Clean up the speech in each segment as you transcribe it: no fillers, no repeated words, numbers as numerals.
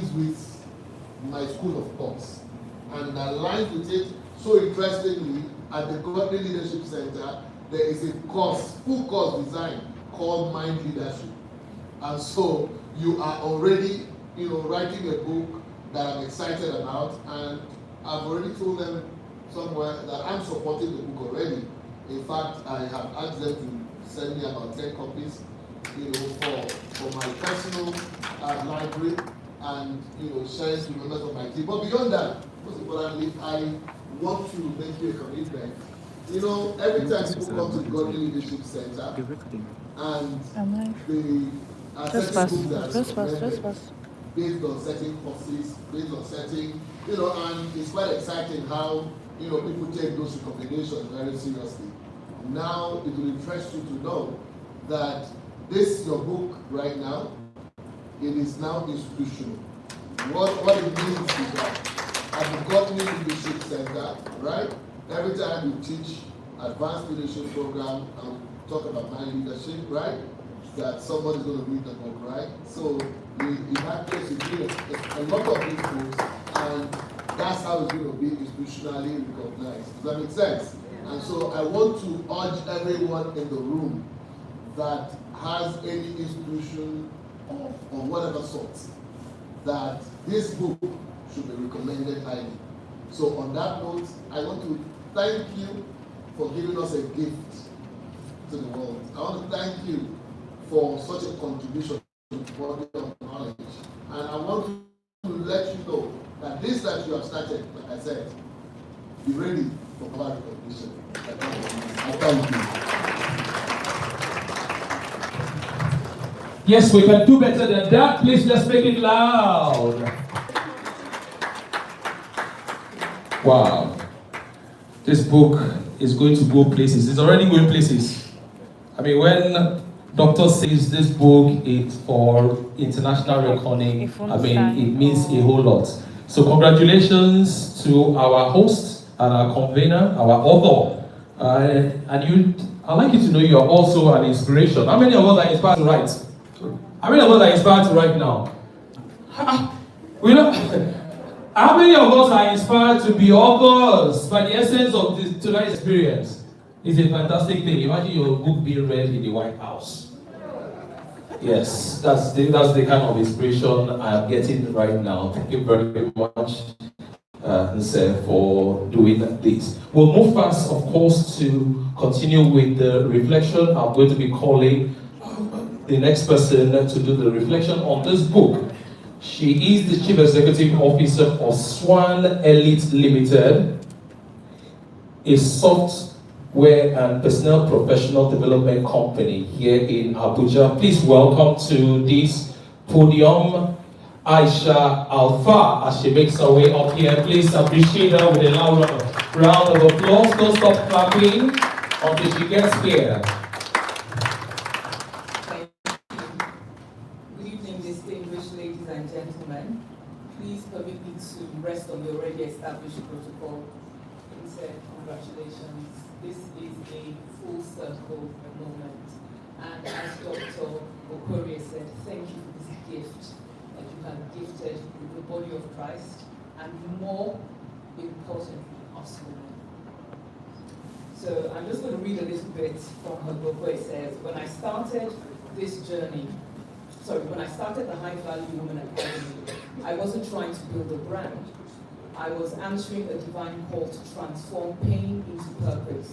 with my school of thoughts and aligns with it. So interestingly, at the Godly Leadership Center, there is a course, full course design called Mind Leadership. And so you are already, writing a book that I'm excited about, and I've already told them somewhere that I'm supporting the book already. In fact, I have asked them to send me about 10 copies, for my personal library and sharing to members of my team. But beyond that, most importantly, I want to make you a commitment. Every time people come to the Godly Leadership Center and they are certain books that are recommended based on certain courses, based on certain, and it's quite exciting how people take those recommendations very seriously. Now it will interest you to know that this your book right now, it is now institutional. What it means is that at the Godly Leadership Center, right? Every time we teach advanced leadership program and talk about mind leadership, right? That somebody's going to read the book, right? So in that case, you do a lot of these books, and that's how it's going to be institutionally recognized. Does that make sense? And so I want to urge everyone in the room that has any institution of whatever sort, that this book should be recommended highly. So on that note, I want to thank you for giving us a gift to the world. I want to thank you for such a contribution to the body of knowledge. And I want to let you know that this that you have started, like I said, be ready for power recognition. I thank you. Yes, we can do better than that. Please, let's make it loud. Wow. This book is going to go places. It's already going places. I mean, when Doctor says this book is for international reckoning, I mean, it means a whole lot. So congratulations to our host and our convener, our author. I'd like you to know you are also an inspiration. How many of us are inspired to write? How many of us are inspired to write now? How many of us are inspired to be authors by the essence of this tonight's experience? It's a fantastic thing. Imagine your book being read in the White House. Yes, that's the kind of inspiration I'm getting right now. Thank you very much, Nse, for doing this. We'll move fast, of course, to continue with the reflection. I'm going to be calling the next person to do the reflection on this book. She is the Chief Executive Officer of Swan Elite Limited, a software and personnel professional development company here in Abuja. Please welcome to this podium Aisha Alfa as she makes her way up here. Please appreciate her with a loud round of applause. Don't stop clapping until she gets here. Please permit me to rest on the already established protocol and say congratulations. This is a full circle moment. And as Dr. Okorie said, thank you for this gift that you have gifted with the body of Christ, and more importantly, us women. So I'm just going to read a little bit from her book where it says, when I started the High Value Woman Academy, I wasn't trying to build a brand. I was answering a divine call to transform pain into purpose.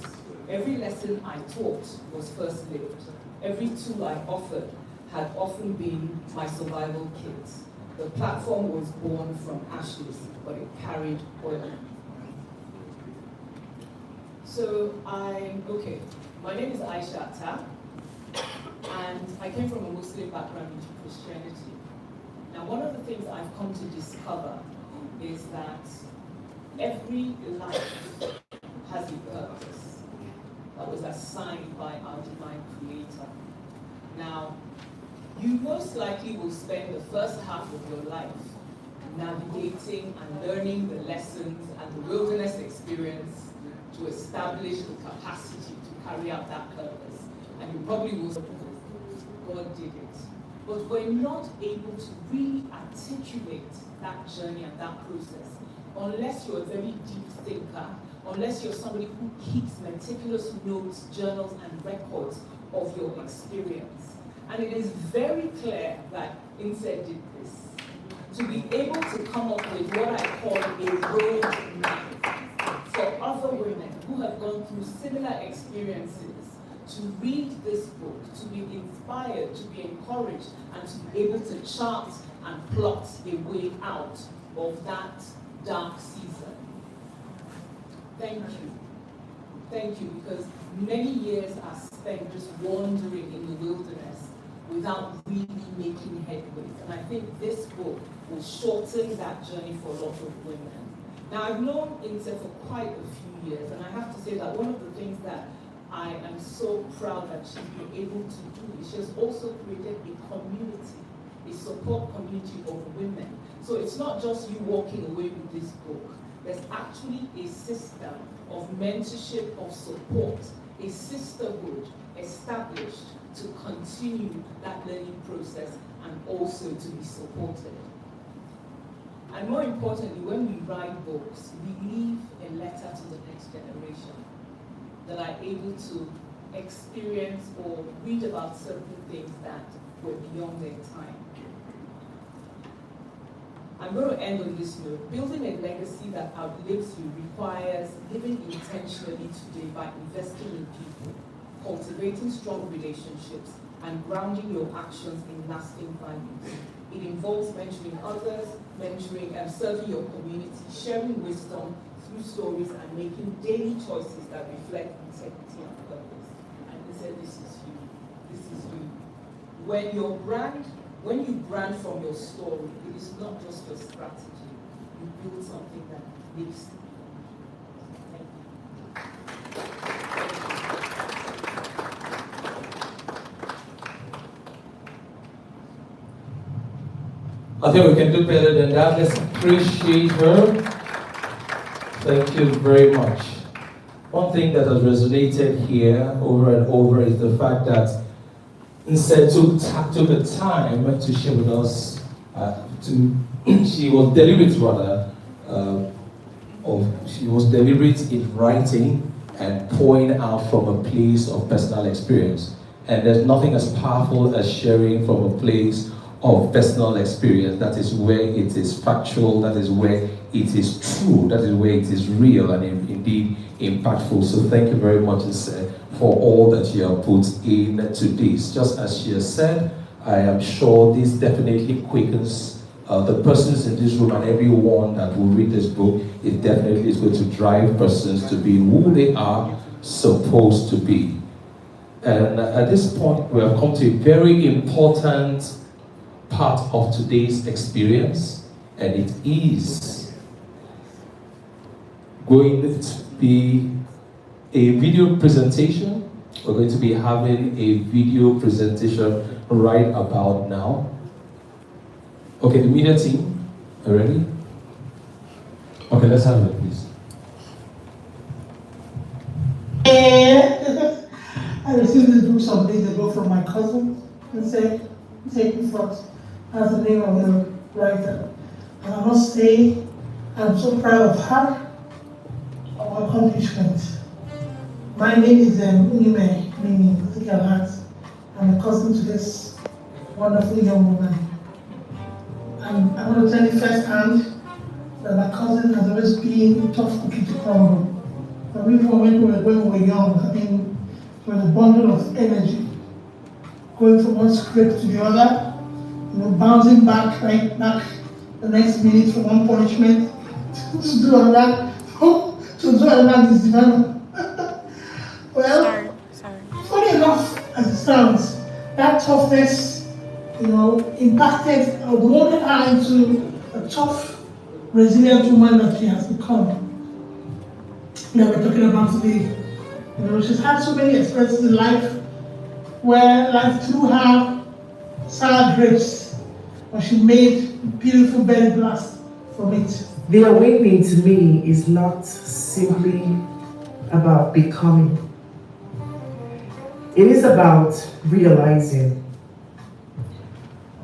Every lesson I taught was first lived. Every tool I offered had often been my survival kit. The platform was born from ashes, but it carried oil. So my name is Aisha Atta, and I came from a Muslim background into Christianity. Now, one of the things I've come to discover is that every life has a purpose that was assigned by our divine creator. Now, you most likely will spend the first half of your life navigating and learning the lessons and the wilderness experience to establish the capacity to carry out that purpose. And you probably will say, God did it. but we're not able to really articulate that journey and that process unless you're a very deep thinker, unless you're somebody who keeps meticulous notes, journals, and records of your experience. And it is very clear that Inset did this, to be able to come up with what I call a roadmap for other women who have gone through similar experiences to read this book, to be inspired, to be encouraged, and to be able to chart and plot a way out of that dark season. Thank you. Thank you, because many years are spent just wandering in the wilderness without really making headway. And I think this book will shorten that journey for a lot of women. Now, I've known Inse for quite a few years, and I have to say that one of the things that I am so proud that she's been able to do is she has also created a community, a support community of women. So it's not just you walking away with this book. There's actually a system of mentorship, of support, a sisterhood established to continue that learning process and also to be supported. And more importantly, when we write books, we leave a letter to the next generation that are able to experience or read about certain things that were beyond their time. I'm going to end on this note. Building a legacy that outlives you requires living intentionally today by investing in people, cultivating strong relationships, and grounding your actions in lasting values. It involves mentoring others, serving your community, sharing wisdom through stories, and making daily choices that reflect integrity and purpose. And they said, this is you. This is you. When you brand from your story, it is not just your strategy. You build something that lives. I think we can do better than that. Let's appreciate her. Thank you very much. One thing that has resonated here over and over is the fact that instead took the time to share with us, she was deliberate rather, she was deliberate in writing and pouring out from a place of personal experience. And there's nothing as powerful as sharing from a place of personal experience. That is where it is factual, that is where it is true, that is where it is real and indeed impactful. So thank you very much, for all that you have put into this. Just as she has said, I am sure this definitely quickens the persons in this room, and everyone that will read this book, it definitely is going to drive persons to be who they are supposed to be. And at this point, we have come to a very important part of today's experience, and it is going to be a video presentation. We're going to be having a video presentation right about now. Okay, the media team, are you ready? Okay, let's have it, please. I received this book some days ago from my cousin and said, take it first. That's the name of the writer. And I must say, I'm so proud of her, of her accomplishment. My name is Unime, meaning I'm a cousin to this wonderful young woman. And I want to tell you firsthand that my cousin has always been a tough cookie to crumble. From even when we were young, I mean, it was a bundle of energy, going from one script to the other, bouncing back, right back the next minute from one punishment to do another, disdevelopment. Well, funny enough as it sounds, that toughness, impacted or molded her into a tough, resilient woman that she has become. That we're talking about today. She's had so many experiences in life where life threw her sour grapes, but she made beautiful berry blast from it. The awakening to me is not simply about becoming. It is about realizing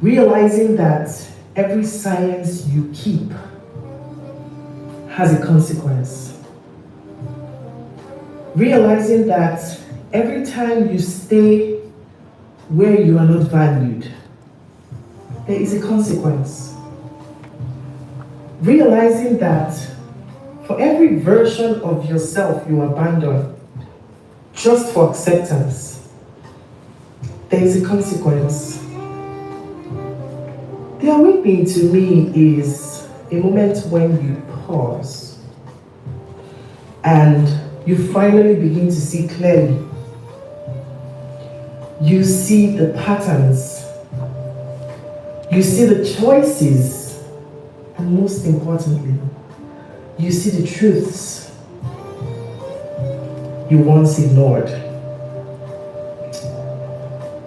Realizing that every silence you keep has a consequence. Realizing that every time you stay where you are not valued, there is a consequence. Realizing that for every version of yourself you abandon just for acceptance, there is a consequence. The awakening to me is a moment when you pause and you finally begin to see clearly. You see the patterns, you see the choices, and most importantly, you see the truths you once ignored.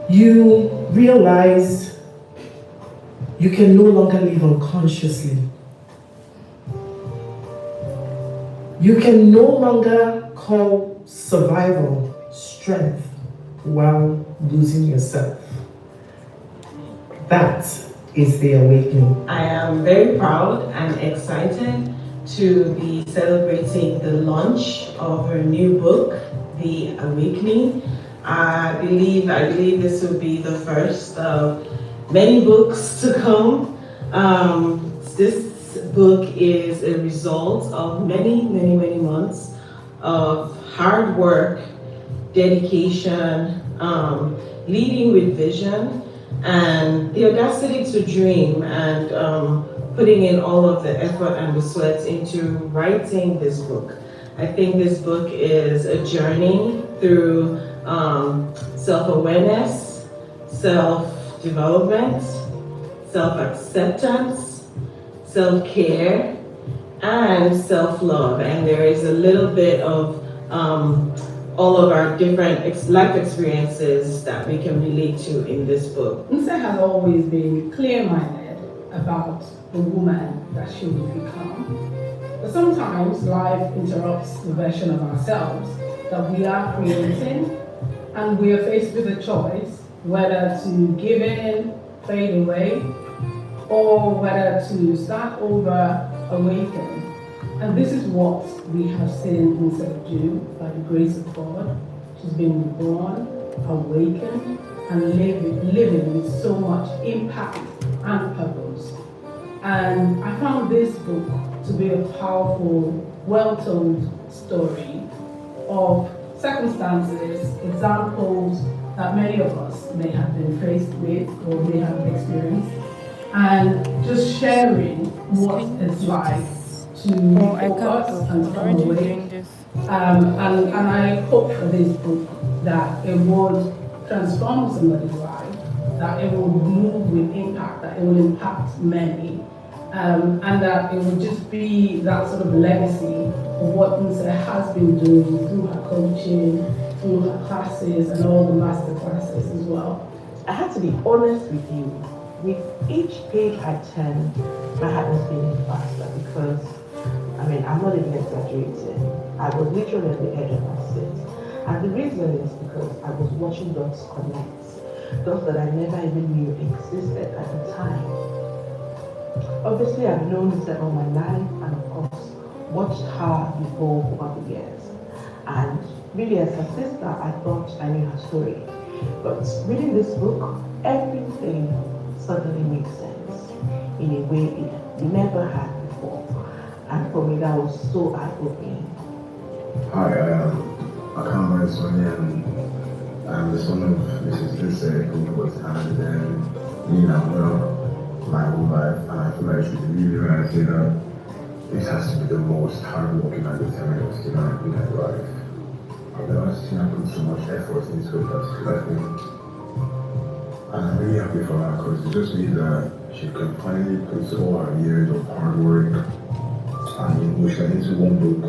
You realize you can no longer live unconsciously. You can no longer call survival strength while losing yourself. That is the awakening. I am very proud and excited to be celebrating the launch of her new book, The Awakening. I believe this will be the first of many books to come. This book is a result of many months of hard work, dedication, leading with vision, and the audacity to dream, and putting in all of the effort and the sweat into writing this book. I think this book is a journey through self-awareness, self-development, self-acceptance, self-care, and self-love. And there is a little bit of all of our different life experiences that we can relate to in this book. Nse has always been clear-minded about the woman that she will become. But sometimes life interrupts the version of ourselves that we are creating, and we are faced with a choice whether to give in, fade away, or whether to start over, awaken. And this is what we have seen Nse do by the grace of God. She's been reborn, awakened, and living with so much impact and purpose. And I found this book to be a powerful, well-told story of circumstances, examples that many of us may have been faced with or may have experienced, and just sharing what it's like to focus and come awake. And I hope for this book that it would transform somebody's life, that it will move with impact, that it will impact many, and that it would just be that sort of legacy of what Nse has been doing through her coaching, through her classes, and all the master classes as well. I had to be honest with you. With each page I turned, my heart was beating faster because, I'm not even exaggerating. I was literally at the edge of my seat. And the reason is because I was watching dots connect. Dots that I never even knew existed at the time. Obviously, I've known Nse all my life, and of course, watched her evolve over the years. And really, as a sister, I thought I knew her story. But reading this book, everything suddenly makes sense in a way it never had before. And for me, that was so eye-opening. Hi, I am Akama Sonia, and I'm the son of Mrs. Nse, who was handed in Nina well my whole life. And I feel like it's really when I say that this has to be the most hard-working and determined skill I've been in my life. I've never seen her put so much effort into it as left me. And I'm really happy for her because it just means that she can finally put all her years of hard work and emotion into one book.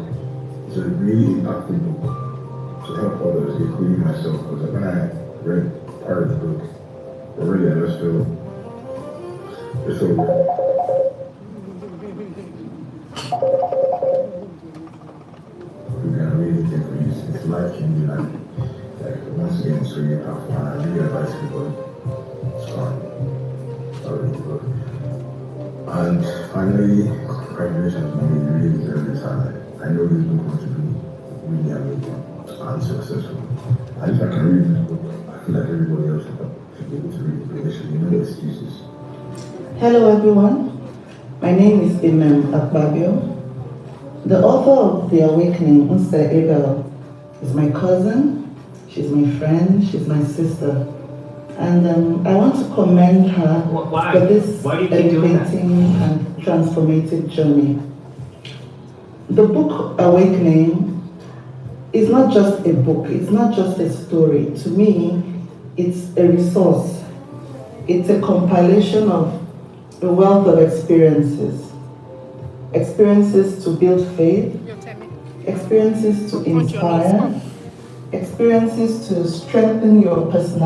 It's a really impactful book to help others, including myself, because when I read part of the book, already I just feel it's so good. We're gonna really think for you. It's life changing, like once again, it's really powerful, and I really advise people. started the book. And finally, congratulations, man. It's really very excited. I know this book wants to be really amazing and successful. And if I can read this book, I feel like everybody else should be able to read it. There should be no excuses. Hello everyone, my name is Imem Akbabio. The author of The Awakening, Unse Abel, is my cousin, she's my friend, she's my sister. And I want to commend her for this elevating and transformative journey. The book Awakening is not just a book, it's not just a story. To me, it's a resource. It's a compilation of a wealth of experiences. Experiences to build faith, experiences to inspire, experiences to strengthen your personality.